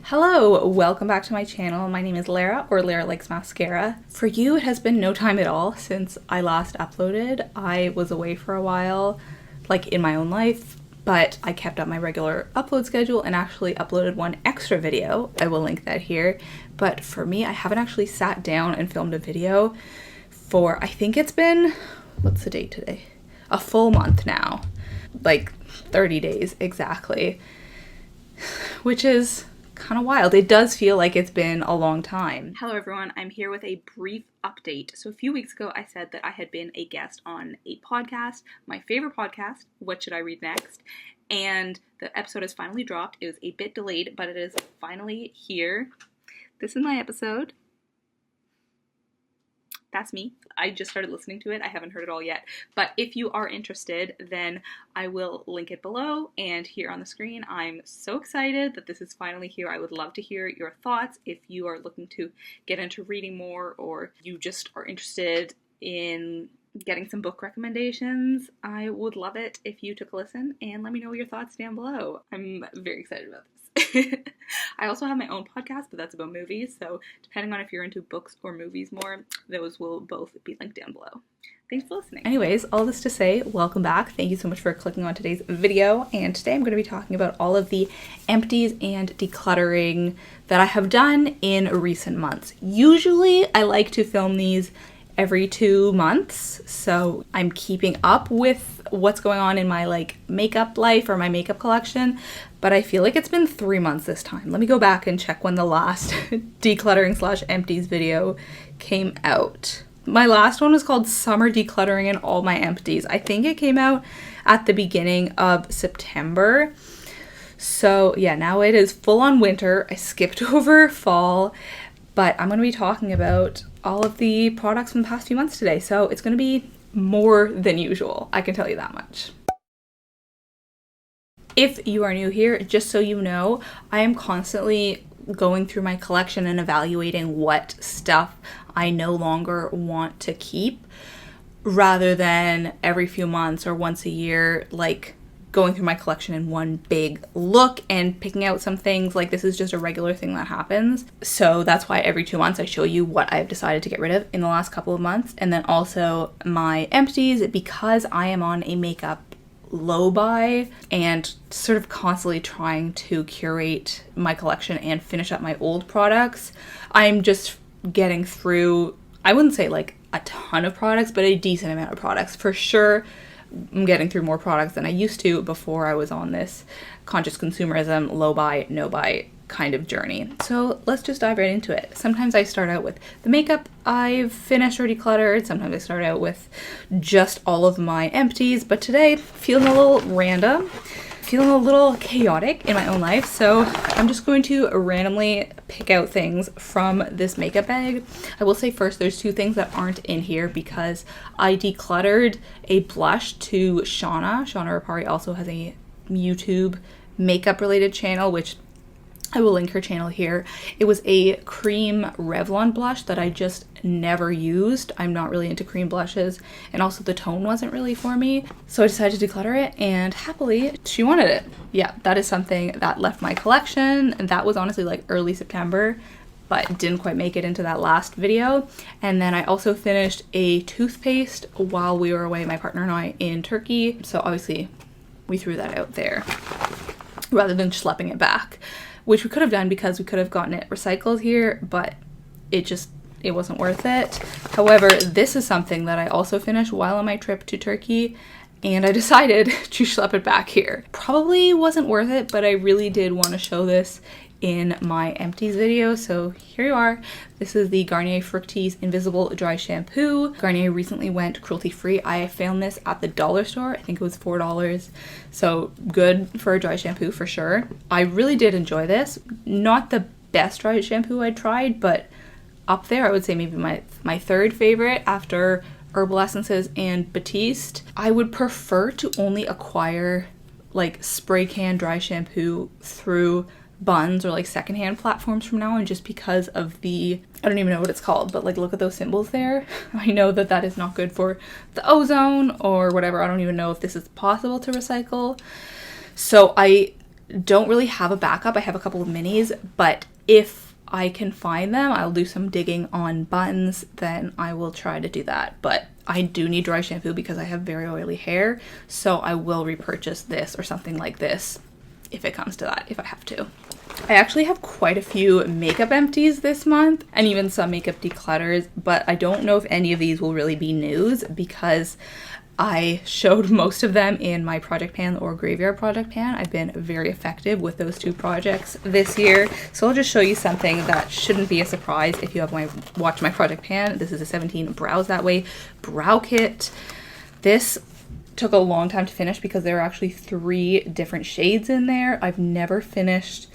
Hello, welcome back to my channel. My name is Lara, or Lara Likes Mascara. For you, it has been no time at all since I last uploaded. I was away for a while, like in my own life, but I kept up my regular upload schedule and actually uploaded one extra video. I will link that here. But for me, I haven't actually sat down and filmed a video for, I think it's been, what's the date today? A full month now. Like 30 days exactly, which is kind of wild. It does feel like it's been a long time. Hello everyone, I'm here with a brief update. So a few weeks ago I said that I had been a guest on a podcast, my favorite podcast, What Should I Read Next? And the episode has finally dropped. It was a bit delayed, but it is finally here. This is my episode. That's me. I just started listening to it. I haven't heard it all yet. But if you are interested, then I will link it below and here on the screen. I'm so excited that this is finally here. I would love to hear your thoughts if you are looking to get into reading more or you just are interested in getting some book recommendations. I would love it if you took a listen and let me know your thoughts down below. I'm very excited about this. I also have my own podcast, but that's about movies, so depending on if you're into books or movies more, those will both be linked down below. Thanks for listening. Anyways, all this to say, welcome back. Thank you so much for clicking on today's video, and today I'm going to be talking about all of the empties and decluttering that I have done in recent months. Usually, I like to film these every 2 months, so I'm keeping up with what's going on in my makeup life or my makeup collection, but I feel like it's been 3 months this time. Let me go back and check when the last decluttering / empties video came out. My last one was called Summer Decluttering and All My Empties. I think it came out at the beginning of September. So yeah, now it is full on winter. I skipped over fall, but I'm going to be talking about all of the products from the past few months today. So it's going to be more than usual. I can tell you that much. If you are new here, just so you know, I am constantly going through my collection and evaluating what stuff I no longer want to keep, rather than every few months or once a year, going through my collection in one big look and picking out some things. Like, this is just a regular thing that happens. So that's why every 2 months I show you what I've decided to get rid of in the last couple of months. And then also my empties, because I am on a makeup low buy and sort of constantly trying to curate my collection and finish up my old products. I'm just getting through, I wouldn't say like a ton of products, but a decent amount of products. For sure, I'm getting through more products than I used to before I was on this conscious consumerism, low buy, no buy kind of journey. So let's just dive right into it. Sometimes I start out with the makeup I've finished or decluttered. Sometimes I start out with just all of my empties, but today feeling a little random, feeling a little chaotic in my own life. So I'm just going to randomly pick out things from this makeup bag. I will say first, there's 2 things that aren't in here because I decluttered a blush to Shauna. Shauna Rapari also has a YouTube makeup related channel, which I will link her channel here. It was a cream Revlon blush that I just never used. I'm not really into cream blushes, and also the tone wasn't really for me. So I decided to declutter it, and happily she wanted it. Yeah, that is something that left my collection. That was honestly like early September, but didn't quite make it into that last video. And then I also finished a toothpaste while we were away, my partner and I, in Turkey. So obviously we threw that out there rather than schlepping it back, which we could have done because we could have gotten it recycled here, but it wasn't worth it. However, this is something that I also finished while on my trip to Turkey, and I decided to schlep it back here. Probably wasn't worth it, but I really did want to show this in my empties video, so here you are. This is the Garnier Fructis Invisible Dry Shampoo. Garnier recently went cruelty-free. I found this at the dollar store. I think it was $4, so good for a dry shampoo for sure. I really did enjoy this. Not the best dry shampoo I tried, but up there. I would say maybe my third favorite after Herbal Essences and Batiste. I would prefer to only acquire spray can dry shampoo through Buns or secondhand platforms from now on, just because of I don't even know what it's called, but look at those symbols there. I know that is not good for the ozone or whatever. I don't even know if this is possible to recycle. So I don't really have a backup. I have a couple of minis, but if I can find them, I'll do some digging on buttons, then I will try to do that. But I do need dry shampoo because I have very oily hair, so I will repurchase this or something like this if it comes to that, if I have to. I actually have quite a few makeup empties this month and even some makeup declutters, but I don't know if any of these will really be news because I showed most of them in my project pan or graveyard project pan. I've been very effective with those two projects this year. So I'll just show you something that shouldn't be a surprise if you have watched my project pan. This is a 17 Brows That Way brow kit. This took a long time to finish because there are actually 3 different shades in there. I've never finished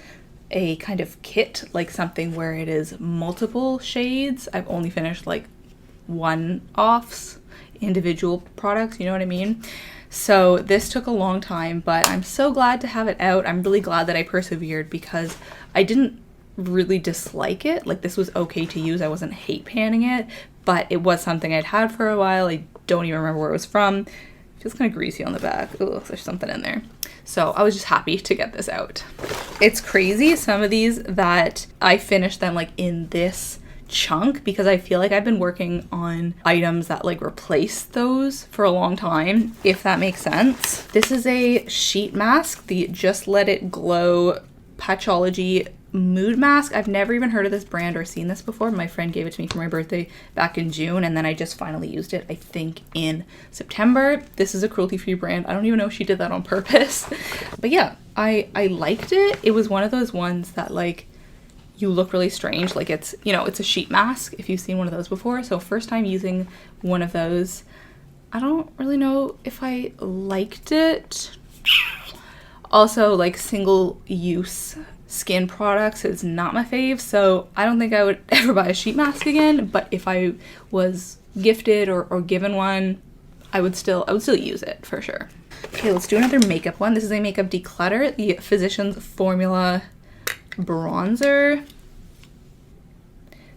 a kind of kit, like something where it is multiple shades. I've only finished like one-offs, individual products, you know what I mean? So this took a long time, but I'm so glad to have it out. I'm really glad that I persevered because I didn't really dislike it. Like, this was okay to use. I wasn't hate panning it, but it was something I'd had for a while. I don't even remember where it was from. It feels kind of greasy on the back. Oh, there's something in there. So I was just happy to get this out. It's crazy, some of these that I finished them like in this chunk because I feel like I've been working on items that like replace those for a long time, if that makes sense. This is a sheet mask, the Just Let It Glow Patchology Mood Mask. I've never even heard of this brand or seen this before. My friend gave it to me for my birthday back in June, and then I just finally used it, I think, in September. This is a cruelty-free brand. I don't even know if she did that on purpose. But yeah, I liked it. It was one of those ones that like you look really strange, like it's, you know, it's a sheet mask if you've seen one of those before. So first time using one of those, I don't really know if I liked it. Also, like, single use skin products is not my fave, so I don't think I would ever buy a sheet mask again, but if I was gifted or given one, I would still use it for sure. Okay, let's do another makeup one. This is a makeup declutter, the Physicians Formula bronzer.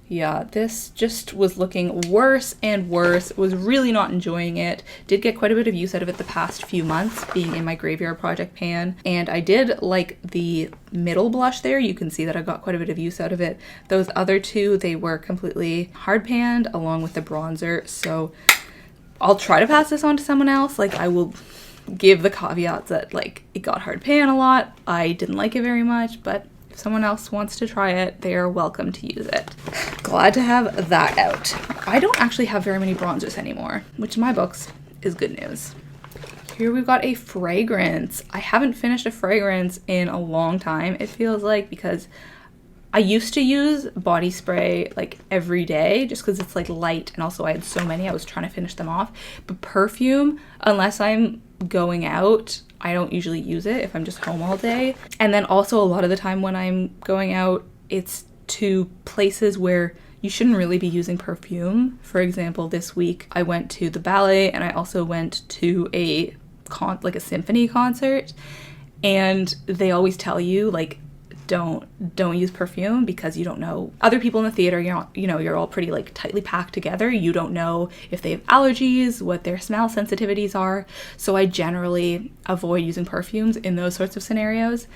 Yeah, this just was looking worse and worse. Was really not enjoying it. Did get quite a bit of use out of it the past few months being in my graveyard project pan, and I did like the middle blush there. You can see that I got quite a bit of use out of it. Those other two, they were completely hard panned along with the bronzer, so I'll try to pass this on to someone else. Like, I will give the caveats that like it got hard pan a lot. I didn't like it very much, but if someone else wants to try it, they are welcome to use it. Glad to have that out. I don't actually have very many bronzers anymore, which in my books is good news. Here we've got a fragrance. I haven't finished a fragrance in a long time, it feels like, because I used to use body spray like every day just because it's like light, and also I had so many, I was trying to finish them off. But perfume, unless I'm going out, I don't usually use it if I'm just home all day. And then also a lot of the time when I'm going out, it's to places where you shouldn't really be using perfume. For example, this week I went to the ballet and I also went to a symphony concert, and they always tell you like don't use perfume because you don't know other people in the theater. You're all pretty like tightly packed together. You don't know if they have allergies, what their smell sensitivities are. So I generally avoid using perfumes in those sorts of scenarios.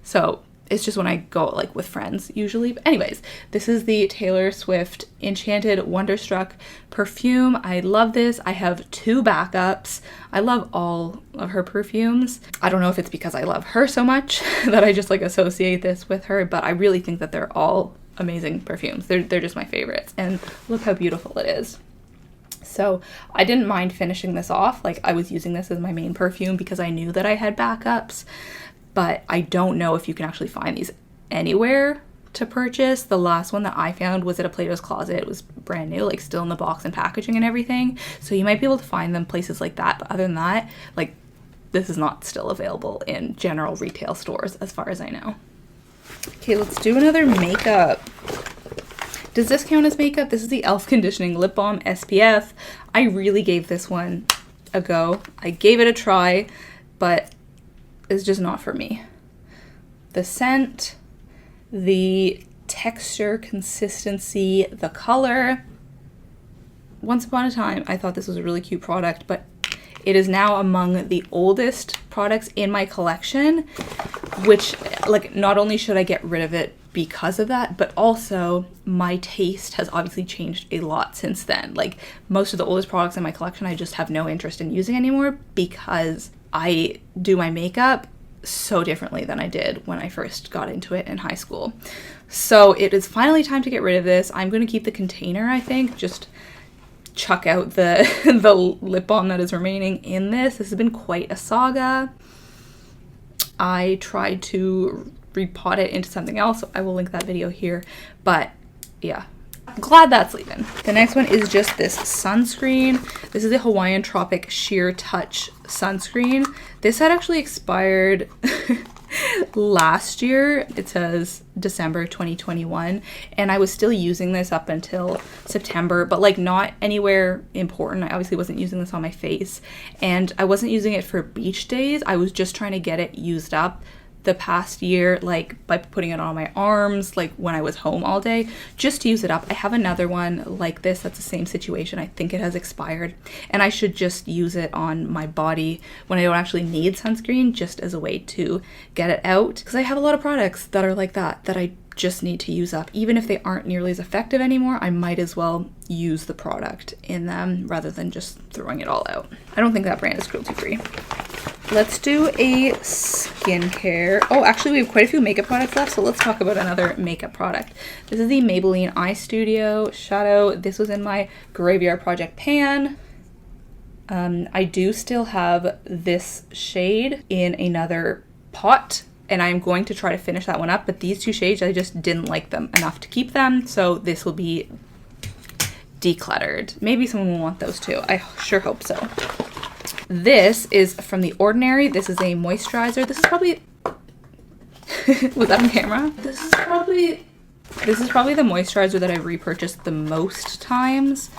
So it's just when I go like with friends usually. But anyways, this is the Taylor Swift Enchanted Wonderstruck perfume. I love this. I have 2 backups. I love all of her perfumes. I don't know if it's because I love her so much that I just like associate this with her, but I really think that they're all amazing perfumes. They're just my favorites, and look how beautiful it is. So I didn't mind finishing this off. Like, I was using this as my main perfume because I knew that I had backups. But I don't know if you can actually find these anywhere to purchase. The last one that I found was at a Plato's Closet. It was brand new, like still in the box and packaging and everything. So you might be able to find them places like that. But other than that, like, this is not still available in general retail stores as far as I know. Okay, let's do another makeup. Does this count as makeup? This is the e.l.f. Conditioning Lip Balm SPF. I really gave this one a go. I gave it a try, but is just not for me. The scent, the texture, consistency, the color. Once upon a time, I thought this was a really cute product, but it is now among the oldest products in my collection. which, like, not only should I get rid of it because of that, but also my taste has obviously changed a lot since then. Like, most of the oldest products in my collection I just have no interest in using anymore because I do my makeup so differently than I did when I first got into it in high school. So it is finally time to get rid of this. I'm going to keep the container, I think, just chuck out the the lip balm that is remaining in this. This has been quite a saga. I tried to repot it into something else. So I will link that video here. But yeah, I'm glad that's leaving. The next one is just this sunscreen. This is the Hawaiian Tropic Sheer Touch sunscreen. This had actually expired last year. It says December 2021, and I was still using this up until September, but like not anywhere important. I obviously wasn't using this on my face, and I wasn't using it for beach days. I was just trying to get it used up the past year, like by putting it on my arms, like when I was home all day, just to use it up. I have another one like this that's the same situation. I think it has expired, and I should just use it on my body when I don't actually need sunscreen, just as a way to get it out, because I have a lot of products that are like that I just need to use up. Even if they aren't nearly as effective anymore, I might as well use the product in them rather than just throwing it all out. I don't think that brand is cruelty free. Let's do a skincare. Oh, actually we have quite a few makeup products left, so let's talk about another makeup product. This is the Maybelline Eye Studio Shadow. This was in my Graveyard Project pan. I do still have this shade in another pot, and I'm going to try to finish that one up, but these two shades, I just didn't like them enough to keep them, so this will be decluttered. Maybe someone will want those too. I sure hope so. This is from The Ordinary. This is a moisturizer. This is probably... was that on camera? This is probably the moisturizer that I've repurchased the most times,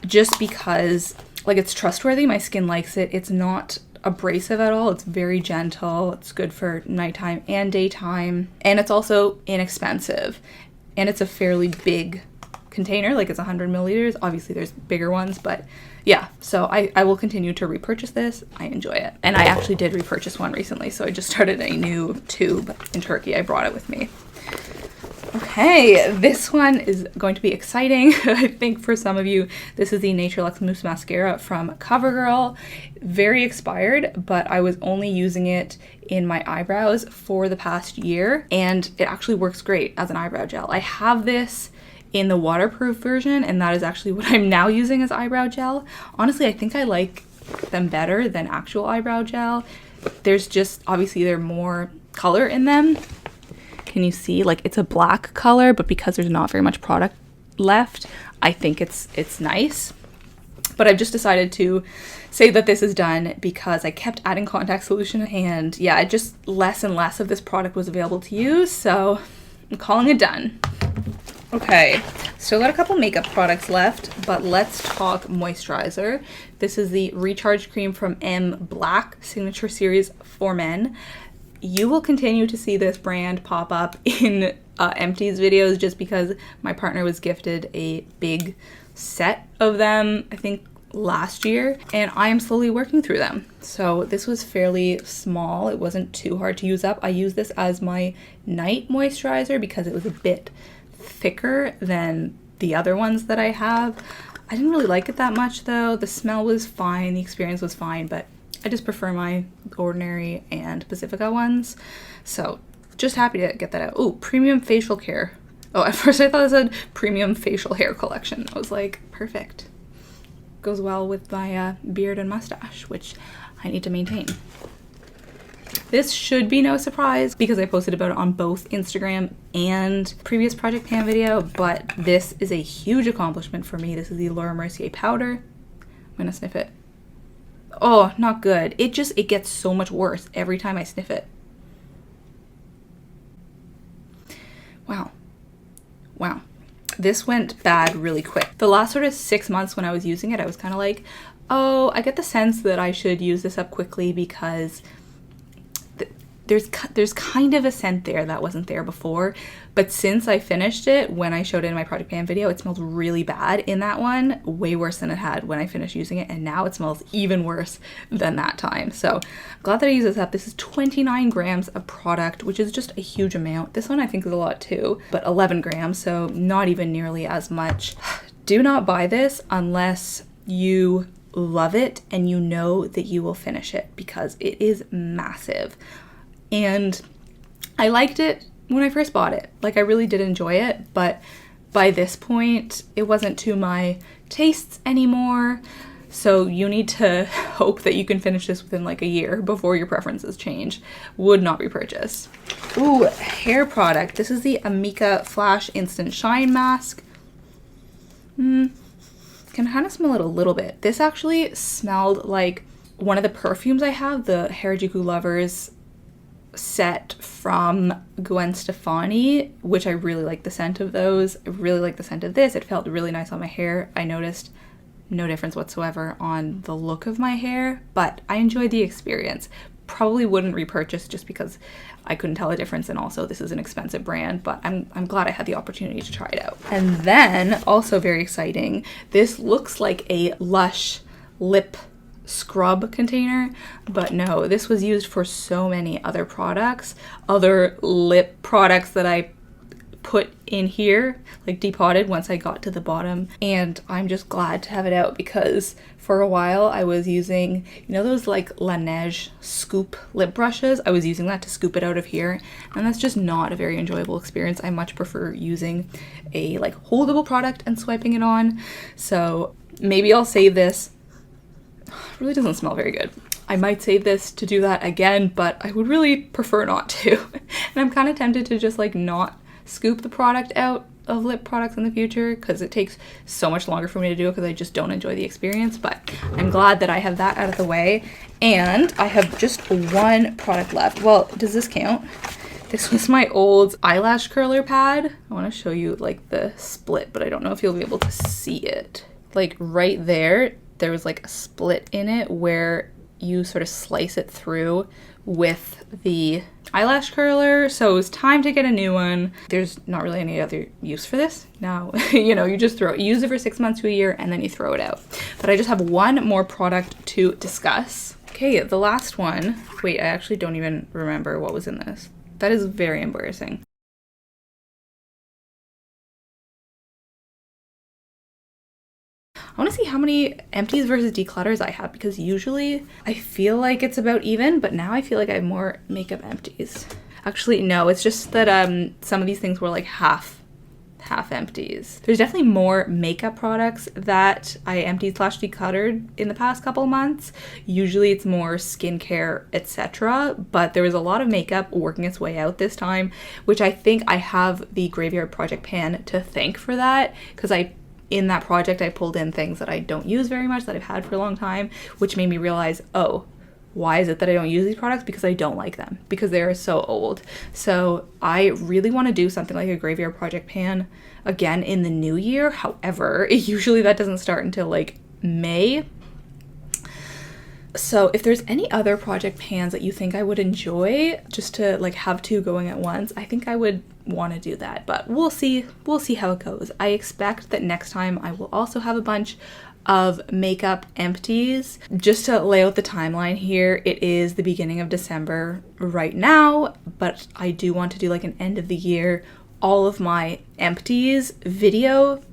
just because, like, it's trustworthy. My skin likes it. It's not abrasive at all. It's very gentle. It's good for nighttime and daytime. And it's also inexpensive. And it's a fairly big container, like it's 100 milliliters. Obviously there's bigger ones, but yeah, so I will continue to repurchase this. I enjoy it. And I actually did repurchase one recently, so I just started a new tube in Turkey. I brought it with me. Okay, this one is going to be exciting. I think for some of you, this is the Nature Luxe Mousse Mascara from CoverGirl. Very expired, but I was only using it in my eyebrows for the past year, and it actually works great as an eyebrow gel. I have this in the waterproof version, and that is actually what I'm now using as eyebrow gel. Honestly, I think I like them better than actual eyebrow gel. There's just, obviously they're more color in them. Can you see? Like, it's a black color, but because there's not very much product left, I think it's nice. But I've just decided to say that this is done because I kept adding contact solution, and yeah, just less and less of this product was available to use, so I'm calling it done. Okay, still got a couple makeup products left, but let's talk moisturizer. This is the Recharge Cream from M Black Signature Series for Men. You will continue to see this brand pop up in Empties videos just because my partner was gifted a big set of them, I think last year, and I am slowly working through them. So this was fairly small. It wasn't too hard to use up. I use this as my night moisturizer because it was a bit thicker than the other ones that I have. I didn't really like it that much though. The smell was fine, the experience was fine, but I just prefer my Ordinary and Pacifica ones. So just happy to get that out. Oh, premium facial care. Oh, at first I thought it said premium facial hair collection. I was like, perfect. Goes well with my beard and mustache, which I need to maintain. This should be no surprise because I posted about it on both Instagram and previous Project Pan video, but this is a huge accomplishment for me. This is the Laura Mercier powder. I'm gonna sniff it. Oh, not good. It gets so much worse every time I sniff it. Wow. Wow. This went bad really quick. The last sort of 6 months when I was using it, I was kind of like, oh, I get the sense that I should use this up quickly because there's kind of a scent there that wasn't there before, but since I finished it, when I showed it in my Project Pan video, it smelled really bad in that one, way worse than it had when I finished using it, and now it smells even worse than that time. So I'm glad that I used this up. This is 29 grams of product, which is just a huge amount. This one I think is a lot too, but 11 grams, so not even nearly as much. Do not buy this unless you love it and you know that you will finish it, because it is massive. And I liked it when I first bought it. Like, I really did enjoy it, but by this point, it wasn't to my tastes anymore. So you need to hope that you can finish this within like a year before your preferences change. Would not repurchase. Ooh, hair product. This is the Amika Flash Instant Shine Mask. Can kind of smell it a little bit. This actually smelled like one of the perfumes I have, the Harajuku Lovers set from Gwen Stefani, which I really like the scent of those. I really like the scent of this. It felt really nice on my hair. I noticed no difference whatsoever on the look of my hair, but I enjoyed the experience. Probably wouldn't repurchase just because I couldn't tell a difference, and also this is an expensive brand, but I'm glad I had the opportunity to try it out. And then, also very exciting, this looks like a Lush lip scrub container, but no, this was used for so many other products, other lip products that I put in here, like depotted once I got to the bottom, and I'm just glad to have it out, because for a while I was using, you know, those like Laneige scoop lip brushes. I was using that to scoop it out of here, and that's just not a very enjoyable experience. I much prefer using a like holdable product and swiping it on. So maybe I'll save this. It really doesn't smell very good. I might save this to do that again, but I would really prefer not to. And I'm kind of tempted to just like not scoop the product out of lip products in the future, because it takes so much longer for me to do it, because I just don't enjoy the experience. But I'm glad that I have that out of the way, and I have just one product left. Well, does this count? This was my old eyelash curler pad. I want to show you like the split, but I don't know if you'll be able to see it. Like right there, there was like a split in it where you sort of slice it through with the eyelash curler. So it was time to get a new one. There's not really any other use for this now. You know, you just throw it, you use it for 6 months to a year, and then you throw it out. But I just have one more product to discuss. Okay, the last one. Wait, I actually don't even remember what was in this. That is very embarrassing. I want to see how many empties versus declutters I have, because usually I feel like it's about even, but now I feel like I have more makeup empties. Actually, no, it's just that some of these things were like half empties. There's definitely more makeup products that I emptied / decluttered in the past couple months. Usually it's more skincare, etc. But there was a lot of makeup working its way out this time, which I think I have the Graveyard Project Pan to thank for that, because in that project, I pulled in things that I don't use very much, that I've had for a long time, which made me realize, oh, why is it that I don't use these products? Because I don't like them, because they are so old. So I really want to do something like a Graveyard Project Pan again in the new year. However, usually that doesn't start until like May. So if there's any other project pans that you think I would enjoy, just to like have two going at once, I think I would want to do that, but we'll see how it goes. I expect that next time I will also have a bunch of makeup empties. Just to lay out the timeline here, it is the beginning of December right now, but I do want to do like an end of the year, all of my empties video.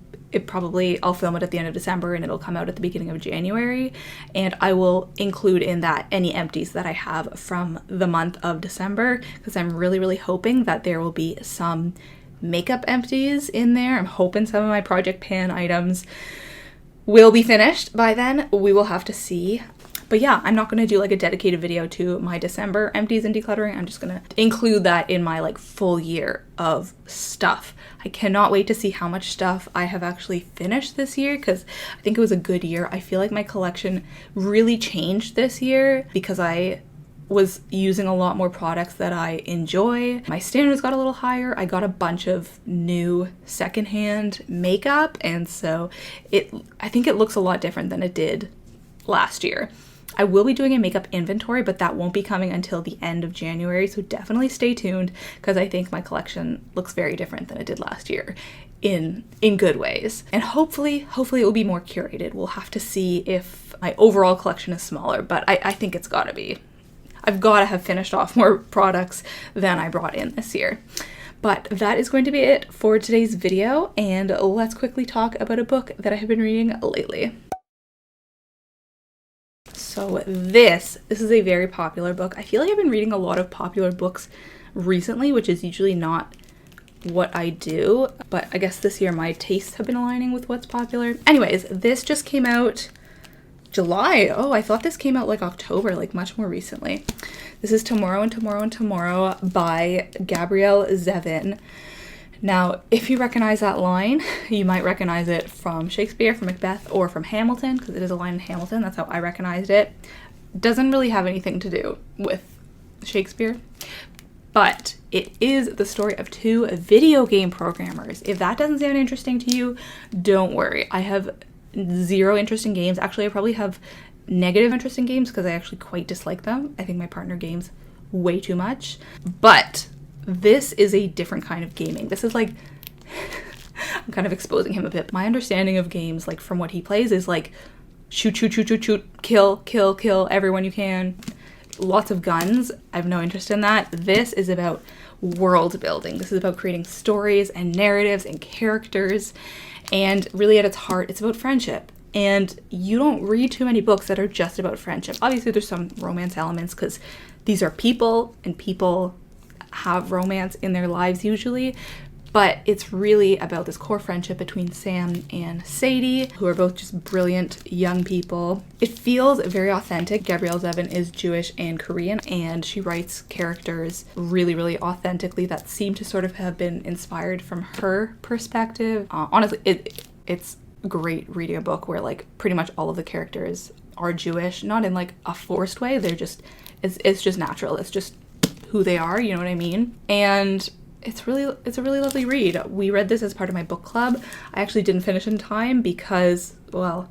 I'll film it at the end of December and it'll come out at the beginning of January, and I will include in that any empties that I have from the month of December, because I'm really hoping that there will be some makeup empties in there. I'm hoping some of my project pan items will be finished by then. We will have to see. But yeah, I'm not going to do like a dedicated video to my December empties and decluttering. I'm just going to include that in my like full year of stuff. I cannot wait to see how much stuff I have actually finished this year, because I think it was a good year. I feel like my collection really changed this year because I was using a lot more products that I enjoy. My standards got a little higher. I got a bunch of new secondhand makeup, and so I think it looks a lot different than it did last year. I will be doing a makeup inventory, but that won't be coming until the end of January, so definitely stay tuned because I think my collection looks very different than it did last year in good ways. And hopefully it will be more curated. We'll have to see if my overall collection is smaller, but I think it's gotta be. I've got to have finished off more products than I brought in this year. But that is going to be it for today's video, and let's quickly talk about a book that I have been reading lately. So this is a very popular book. I feel like I've been reading a lot of popular books recently, which is usually not what I do, but I guess this year my tastes have been aligning with what's popular. Anyways, this just came out July. Oh, I thought this came out like October, like much more recently. This is Tomorrow and Tomorrow and Tomorrow by Gabrielle Zevin. Now, if you recognize that line, you might recognize it from Shakespeare, from Macbeth, or from Hamilton, because it is a line in Hamilton. That's how I recognized it. Doesn't really have anything to do with Shakespeare, but it is the story of two video game programmers. If that doesn't sound interesting to you, don't worry. I have zero interest in games. Actually, I probably have negative interest in games because I actually quite dislike them. I think my partner games way too much. But this is a different kind of gaming. This is like, I'm kind of exposing him a bit. My understanding of games, like from what he plays, is like shoot, shoot, shoot, shoot, shoot, kill, kill, kill everyone you can. Lots of guns. I have no interest in that. This is about world building. This is about creating stories and narratives and characters. And really at its heart, it's about friendship. And you don't read too many books that are just about friendship. Obviously, there's some romance elements because these are people and people have romance in their lives usually. But it's really about this core friendship between Sam and Sadie, who are both just brilliant young people. It feels very authentic. Gabrielle Zevin is Jewish and Korean, and she writes characters really, really authentically that seem to sort of have been inspired from her perspective. Honestly, it's great reading a book where like pretty much all of the characters are Jewish, not in like a forced way. They're just, it's just natural. It's just who they are, you know what I mean? And it's a really lovely read. We read this as part of my book club. I actually didn't finish in time because, well,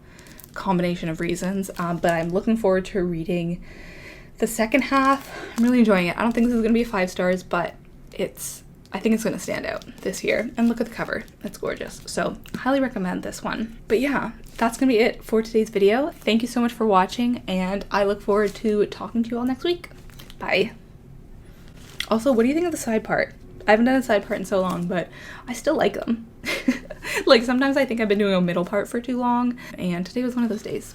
combination of reasons, but I'm looking forward to reading the second half. I'm really enjoying it. I don't think this is gonna be 5 stars, but I think it's gonna stand out this year. And look at the cover, it's gorgeous. So highly recommend this one. But yeah, that's gonna be it for today's video. Thank you so much for watching, and I look forward to talking to you all next week. Bye. Also, what do you think of the side part? I haven't done a side part in so long, but I still like them. Like sometimes I think I've been doing a middle part for too long, and today was one of those days.